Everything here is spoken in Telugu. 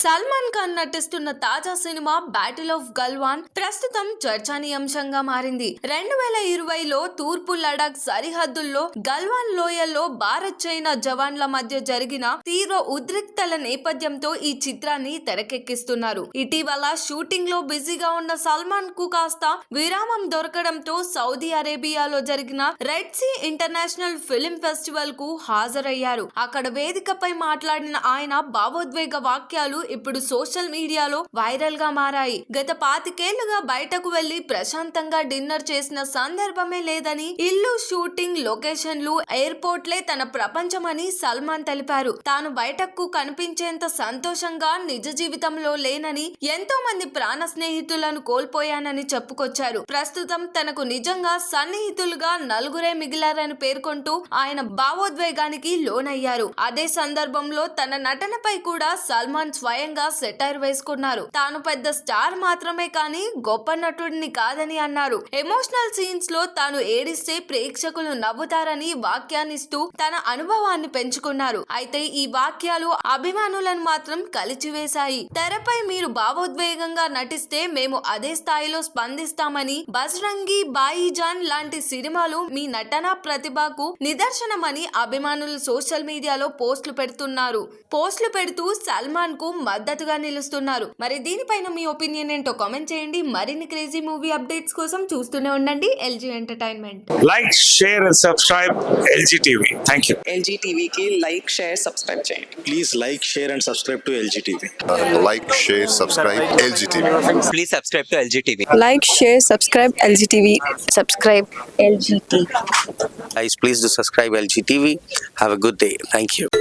సల్మాన్ ఖాన్ నటిస్తున్న తాజా సినిమా బ్యాటిల్ ఆఫ్ గల్వాన్ ప్రస్తుతం చర్చనీయాంశంగా మారింది. 2020లో తూర్పు లడాక్ సరిహద్దుల్లో గల్వాన్ లోయల్లో భారత్ చైనా జవాన్ల మధ్య జరిగిన తీవ్ర ఉద్రిక్తల నేపథ్యంతో ఈ చిత్రాన్ని తెరకెక్కిస్తున్నారు. ఇటీవల షూటింగ్ లో బిజీగా ఉన్న సల్మాన్ కు కాస్త విరామం దొరకడంతో సౌదీ అరేబియాలో జరిగిన Red Sea international film festival కు హాజరయ్యారు. అక్కడ వేదికపై మాట్లాడిన ఆయన భావోద్వేగ వాక్యాలు ఇప్పుడు సోషల్ మీడియాలో వైరల్ గా మారాయి. గత 25 ఏళ్లుగా బయటకు వెళ్లి ప్రశాంతంగా డిన్నర్ చేసిన సందర్భమే లేదని, ఇల్లు, షూటింగ్ లొకేషన్లు, ఎయిర్పోర్ట్లే తన ప్రపంచమని సల్మాన్ తెలిపారు. తాను బయటకు కనిపించేంత సంతోషంగా నిజ జీవితంలో లేనని, ఎంతో మంది ప్రాణ స్నేహితులను కోల్పోయానని చెప్పుకొచ్చారు. ప్రస్తుతం తనకు నిజంగా సన్నిహితులుగా నలుగురే మిగిలారని పేర్కొంటూ ఆయన భావోద్వేగానికి లోనయ్యారు. అదే సందర్భంలో తన నటనపై కూడా సల్మాన్ స్వయంగా సెటైర్ వేసుకున్నారు. తాను పెద్ద స్టార్ మాత్రమే కానీ గొప్ప నటుడిని కాదని అన్నారు. ఎమోషనల్ సీన్స్ లో తాను ఏడిస్తే ప్రేక్షకులు నవ్వుతారని వ్యాఖ్యానిస్తూ తన అనుభవాన్ని పెంచుకున్నారు. అయితే ఈ వాక్యాలు అభిమానులను మాత్రం కలిచివేశాయి. తెరపై మీరు భావోద్వేగంగా నటిస్తే మేము అదే స్థాయిలో స్పందిస్తామని, బజరంగి భాయిజాన్ లాంటి సినిమాలు మీ నటనా ప్రతిభకు నిదర్శనమని అభిమానులు సోషల్ మీడియాలో పోస్టులు పెడుతూ సల్మాన్ కు మద్దతుగా నిలుస్తున్నారు. మరి దీనిపైన మీ ఒపీనియన్ ఏంటో కామెంట్ చేయండి. మరిన్ని క్రేజీ మూవీ అప్డేట్స్ కోసం చూస్తూనే ఉండండి LG entertainment. Like, share and subscribe LG TV. Thank you. LG టీవీకి లైక్, షేర్, సబ్స్క్రైబ్ చేయండి. Please like, share and subscribe to LG TV. Like, share, subscribe LG TV. Please subscribe to LG TV. Like, share, subscribe LG TV. Subscribe LG TV. Guys, please do subscribe LG TV. Have a good day. Thank you.